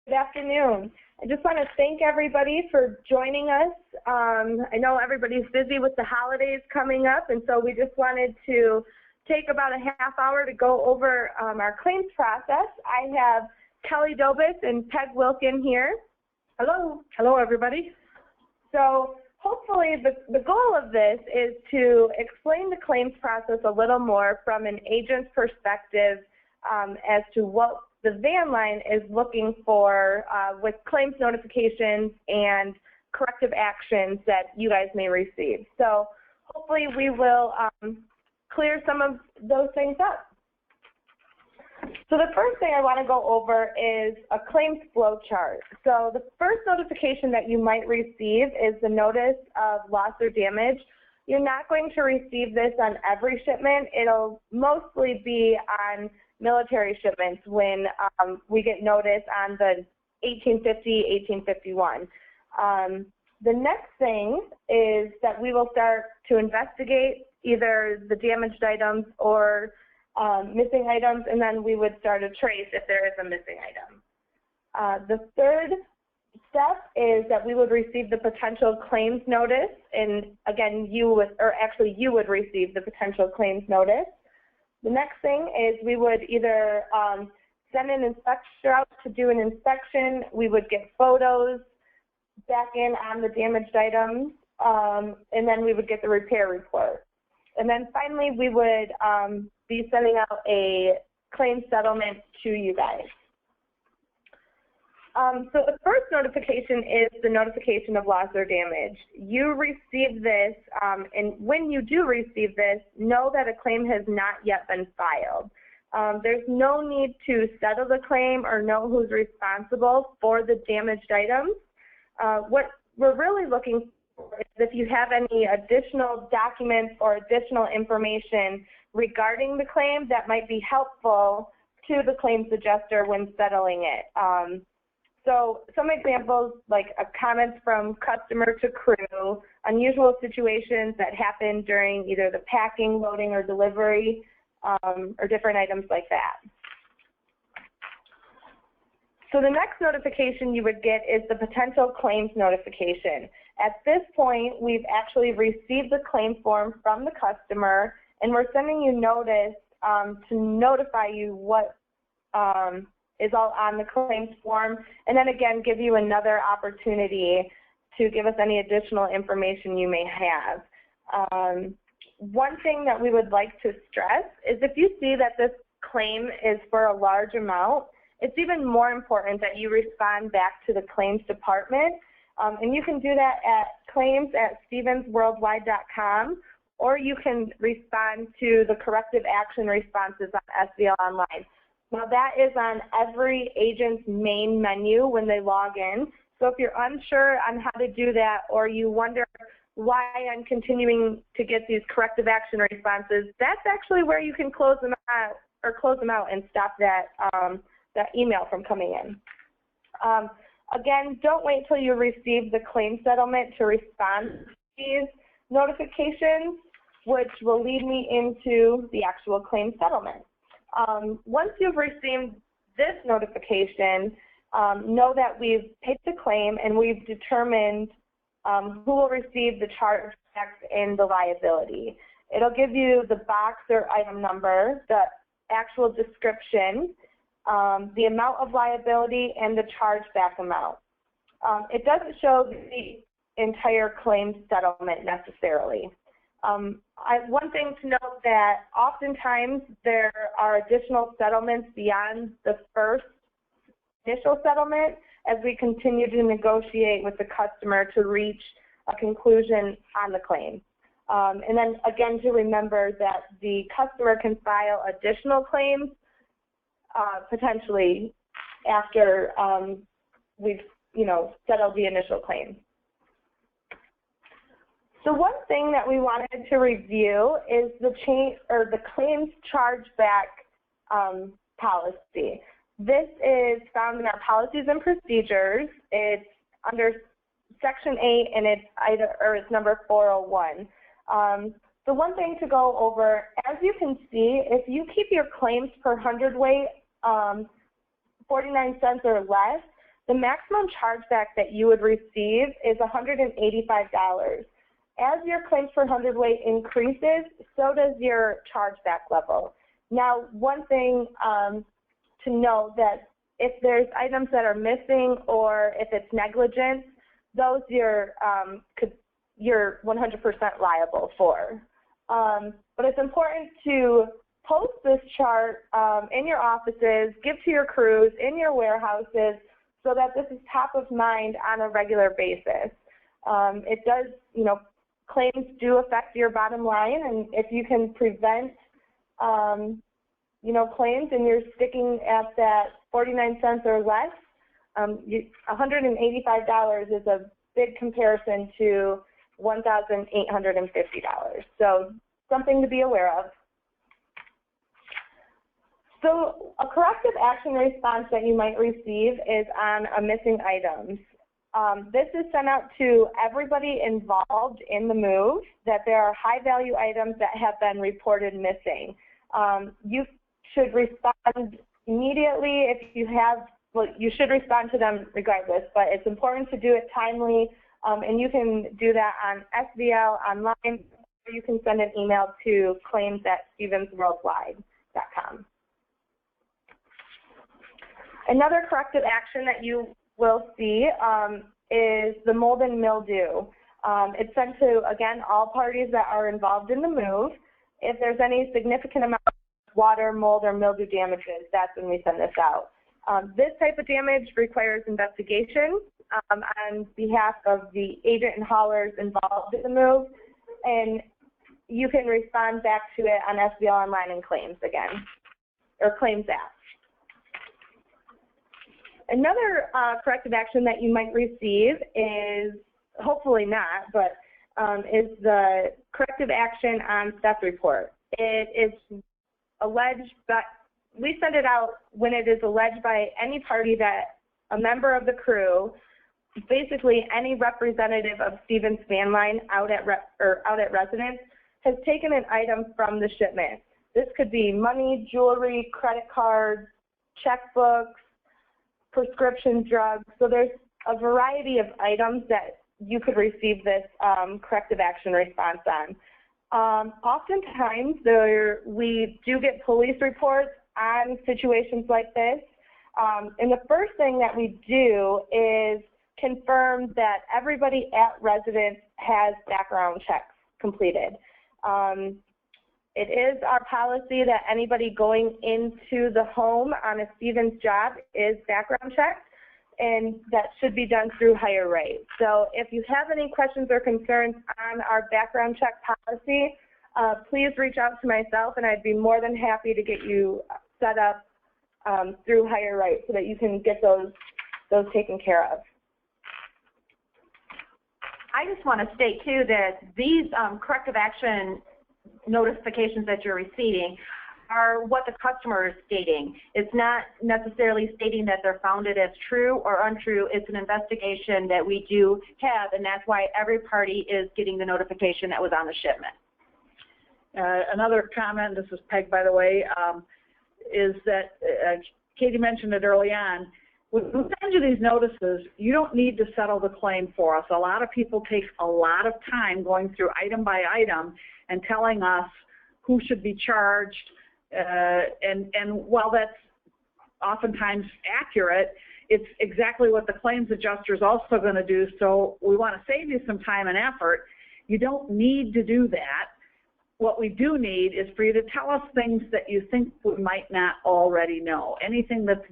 Good afternoon. I just want to thank everybody for joining us. I know everybody's busy with the holidays coming up, and so we just wanted to take about a half hour to go over our claims process. I have Kelly Dobis and Peg Wilkin here. Hello. Hello, everybody. So hopefully the goal of this is to explain the claims process a little more from an agent's perspective as to what the van line is looking for with claims notifications and corrective actions that you guys may receive. So hopefully we will clear some of those things up. So the first thing I want to go over is a claims flow chart. So the first notification that you might receive is the notice of loss or damage. You're not going to receive this on every shipment. It'll mostly be on military shipments when we get notice on the 1850, 1851. The next thing is that we will start to investigate either the damaged items or missing items, and then we would start a trace if there is a missing item. The third step is that we would receive the potential claims notice, and again, you would receive the potential claims notice. The next thing is we would either send an inspector out to do an inspection. We would get photos back in on the damaged items, and then we would get the repair report. And then finally, we would be sending out a claim settlement to you guys. So the first notification is the notification of loss or damage. You receive this, and when you do receive this, know that a claim has not yet been filed. There's no need to settle the claim or know who's responsible for the damaged items. What we're really looking for is if you have any additional documents or additional information regarding the claim that might be helpful to the claims adjuster when settling it. So some examples like comments from customer to crew, unusual situations that happen during either the packing, loading, or delivery, or different items like that. So the next notification you would get is the potential claims notification. At this point, we've actually received the claim form from the customer, and we're sending you notice to notify you what is all on the claims form, and then again give you another opportunity to give us any additional information you may have. One thing that we would like to stress is if you see that this claim is for a large amount, it's even more important that you respond back to the claims department, and you can do that at claims@stevensworldwide.com, or you can respond to the corrective action responses on SVL Online. Now that is on every agent's main menu when they log in. So if you're unsure on how to do that, or you wonder why I'm continuing to get these corrective action responses, that's actually where you can close them out and stop that that email from coming in. Again, don't wait till you receive the claim settlement to respond to these notifications, which will lead me into the actual claim settlement. Once you've received this notification, know that we've paid the claim and we've determined who will receive the chargebacks and the liability. It'll give you the box or item number, the actual description, the amount of liability, and the chargeback amount. It doesn't show the entire claim settlement necessarily. One thing to note that oftentimes there are additional settlements beyond the first initial settlement as we continue to negotiate with the customer to reach a conclusion on the claim. And then again to remember that the customer can file additional claims potentially after we've settled the initial claim. So one thing that we wanted to review is the claims chargeback policy. This is found in our policies and procedures. It's under Section 8, and it's number 401. The one thing to go over, as you can see, if you keep your claims per hundredweight 49 cents or less, the maximum chargeback that you would receive is $185. As your claims per hundredweight increases, so does your chargeback level. Now, one thing to note that if there's items that are missing or if it's negligence, those you're 100% liable for. But it's important to post this chart in your offices, give to your crews, in your warehouses, so that this is top of mind on a regular basis. It does, claims do affect your bottom line, and if you can prevent, claims and you're sticking at that 49 cents or less, $185 is a big comparison to $1,850. So something to be aware of. So a corrective action response that you might receive is on a missing items. This is sent out to everybody involved in the move that there are high value items that have been reported missing. You should respond immediately if you have, you should respond to them regardless, but it's important to do it timely, and you can do that on SVL online, or you can send an email to claims@stevensworldwide.com. Another corrective action that you will see is the mold and mildew. It's sent to, again, all parties that are involved in the move. If there's any significant amount of water, mold, or mildew damages, that's when we send this out. This type of damage requires investigation on behalf of the agent and haulers involved in the move, and you can respond back to it on SVL Online and Claims again, or Claims app. Another corrective action that you might receive is, hopefully not, but is the corrective action on theft report. It is alleged, but we send it out when it is alleged by any party that a member of the crew, basically any representative of Stevens Van Line out at residence, has taken an item from the shipment. This could be money, jewelry, credit cards, checkbooks, prescription drugs. So there's a variety of items that you could receive this corrective action response on. Oftentimes, we do get police reports on situations like this. And the first thing that we do is confirm that everybody at residence has background checks completed. It is our policy that anybody going into the home on a Stevens job is background checked, and that should be done through HireRight. So if you have any questions or concerns on our background check policy, please reach out to myself, and I'd be more than happy to get you set up through HireRight so that you can get those taken care of. I just want to state, too, that these corrective action notifications that you're receiving are what the customer is stating. It's not necessarily stating that they're founded as true or untrue. It's an investigation that we do have, and that's why every party is getting the notification that was on the shipment. Another comment, this is Peg, by the way, is that Katie mentioned it early on. When we send you these notices, you don't need to settle the claim for us. A lot of people take a lot of time going through item by item and telling us who should be charged, and while that's oftentimes accurate, it's exactly what the claims adjuster is also going to do, so we want to save you some time and effort. You don't need to do that. What we do need is for you to tell us things that you think we might not already know, anything that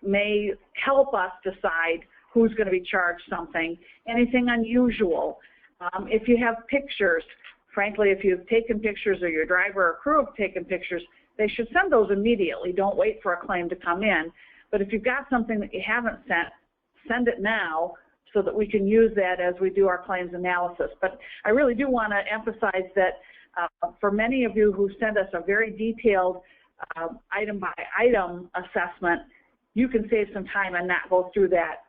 may help us decide who's going to be charged something, anything unusual. If you have pictures, frankly, if you've taken pictures or your driver or crew have taken pictures, they should send those immediately. Don't wait for a claim to come in. But if you've got something that you haven't sent, send it now so that we can use that as we do our claims analysis. But I really do want to emphasize that for many of you who send us a very detailed item-by-item assessment, you can save some time and not go through that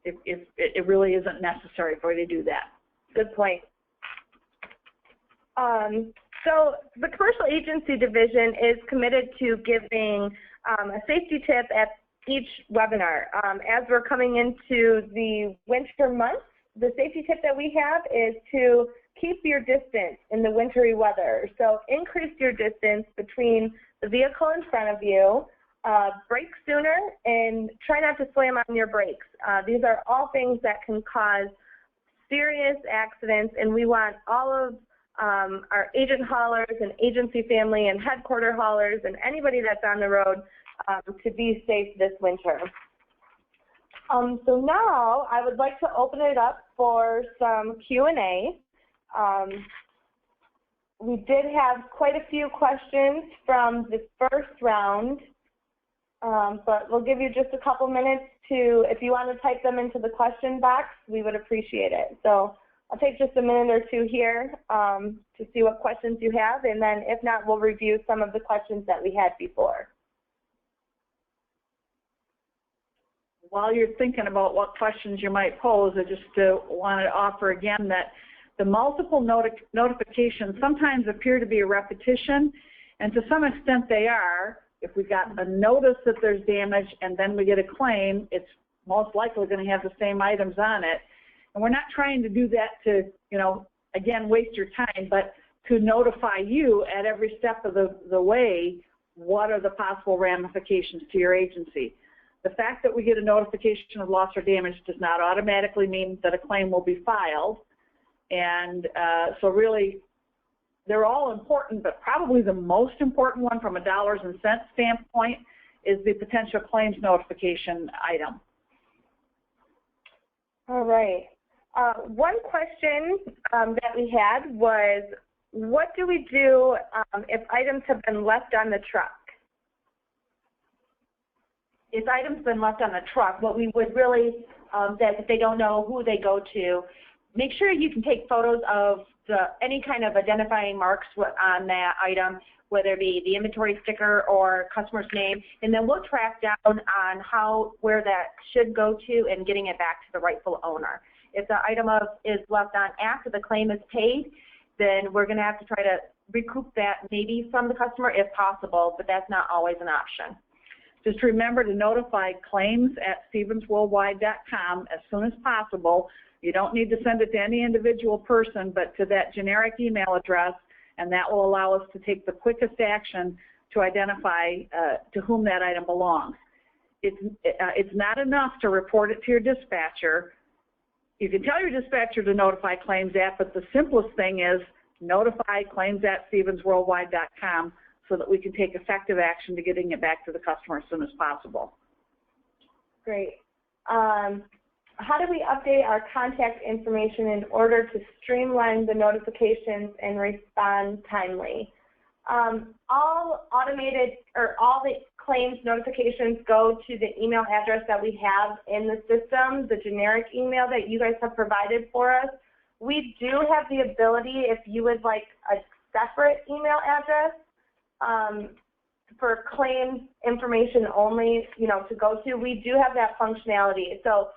if it really isn't necessary for you to do that. Good point. So the Commercial Agency Division is committed to giving a safety tip at each webinar. As we're coming into the winter months, the safety tip that we have is to keep your distance in the wintry weather. So increase your distance between the vehicle in front of you, brake sooner, and try not to slam on your brakes. These are all things that can cause serious accidents, and we want all of our agent haulers and agency family and headquarter haulers and anybody that's on the road to be safe this winter. So now I would like to open it up for some Q&A. We did have quite a few questions from the first round, but we'll give you just a couple minutes to, if you want to type them into the question box, we would appreciate it. So I'll take just a minute or two here to see what questions you have, and then if not, we'll review some of the questions that we had before. While you're thinking about what questions you might pose, I just want to offer again that the multiple notifications sometimes appear to be a repetition, and to some extent they are. If we got a notice that there's damage and then we get a claim, it's most likely going to have the same items on it. And we're not trying to do that to, again, waste your time, but to notify you at every step of the way what are the possible ramifications to your agency. The fact that we get a notification of loss or damage does not automatically mean that a claim will be filed. And so really, they're all important, but probably the most important one from a dollars and cents standpoint is the potential claims notification item. All right. One question that we had was, what do we do if items have been left on the truck? If items have been left on the truck, what we would really, that if they don't know who they go to, make sure you can take photos of any kind of identifying marks on that item, whether it be the inventory sticker or customer's name, and then we'll track down on where that should go to and getting it back to the rightful owner. If the item is left on after the claim is paid, then we're going to have to try to recoup that maybe from the customer if possible, but that's not always an option. Just remember to notify claims at StevensWorldwide.com as soon as possible. You don't need to send it to any individual person, but to that generic email address, and that will allow us to take the quickest action to identify to whom that item belongs. It's not enough to report it to your dispatcher. You can tell your dispatcher to notify claims at, but the simplest thing is notify claims at StevensWorldwide.com so that we can take effective action to getting it back to the customer as soon as possible. Great. How do we update our contact information in order to streamline the notifications and respond timely? All automated, or all the claims notifications go to the email address that we have in the system, the generic email that you guys have provided for us. We do have the ability, if you would like a separate email address for claims information only, to go to, we do have that functionality. So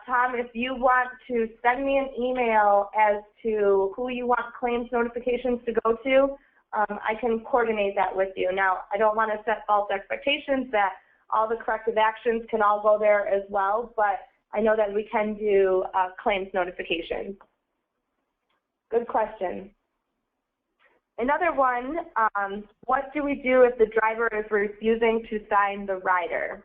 Tom, if you want to send me an email as to who you want claims notifications to go to, I can coordinate that with you. Now, I don't want to set false expectations that all the corrective actions can all go there as well, but I know that we can do claims notifications. Good question. Another one, what do we do if the driver is refusing to sign the rider?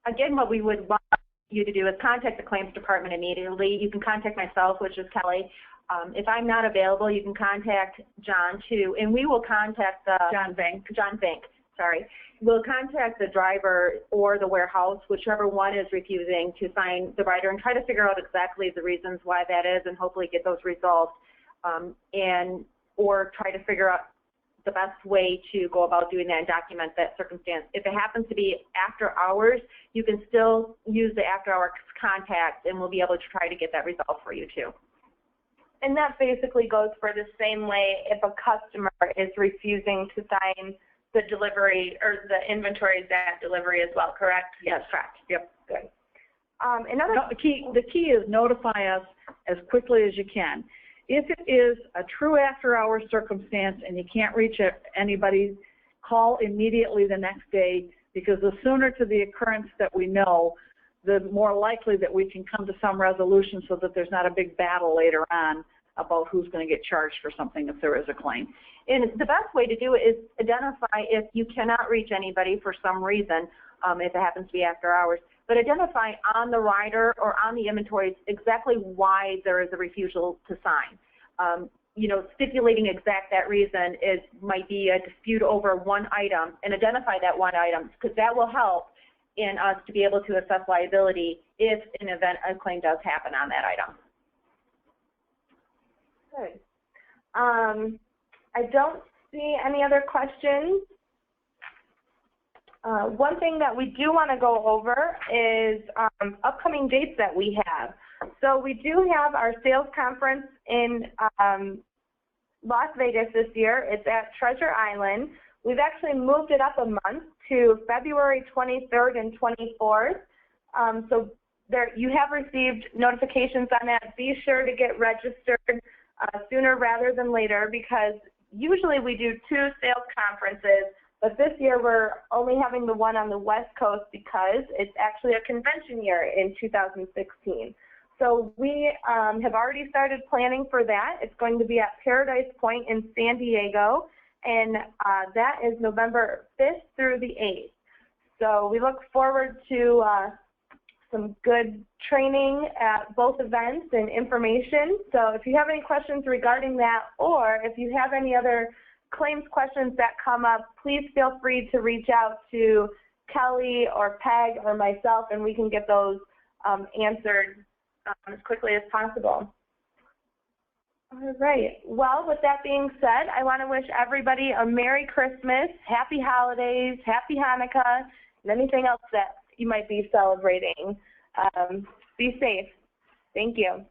Again, what we would want you to do is contact the claims department immediately. You can contact myself, which is Kelly. If I'm not available, you can contact John too, and we will contact John Bank, sorry. We'll contact the driver or the warehouse, whichever one is refusing to sign the rider, and try to figure out exactly the reasons why that is and hopefully get those resolved, or try to figure out the best way to go about doing that and document that circumstance. If it happens to be after hours, you can still use the after hours contact, and we'll be able to try to get that resolved for you too. And that basically goes for the same way if a customer is refusing to sign the delivery or the inventory at delivery as well, correct? Yes, correct. Yep. Good. The key is notify us as quickly as you can. If it is a true after-hours circumstance and you can't reach anybody, call immediately the next day. because the sooner to the occurrence that we know, the more likely that we can come to some resolution so that there's not a big battle later on about who's going to get charged for something if there is a claim. And the best way to do it is identify if you cannot reach anybody for some reason, if it happens to be after hours, but identify on the rider or on the inventories exactly why there is a refusal to sign. You know, stipulating that reason might be a dispute over one item, and identify that one item, because that will help in us to be able to assess liability if an event, a claim does happen on that item. Good. I don't see any other questions. One thing that we do want to go over is upcoming dates that we have. So we do have our sales conference in Las Vegas this year. It's at Treasure Island. We've actually moved it up a month to February 23rd and 24th. So there, you have received notifications on that. Be sure to get registered sooner rather than later, because usually we do 2 sales conferences, but this year we're only having the one on the West Coast because it's actually a convention year in 2016. So we have already started planning for that. It's going to be at Paradise Point in San Diego, and that is November 5th through the 8th. So we look forward to some good training at both events and information. So if you have any questions regarding that, or if you have any other claims questions that come up, please feel free to reach out to Kelly or Peg or myself, and we can get those answered as quickly as possible. All right. Well, with that being said, I want to wish everybody a Merry Christmas, Happy Holidays, Happy Hanukkah, and anything else that you might be celebrating. Be safe. Thank you.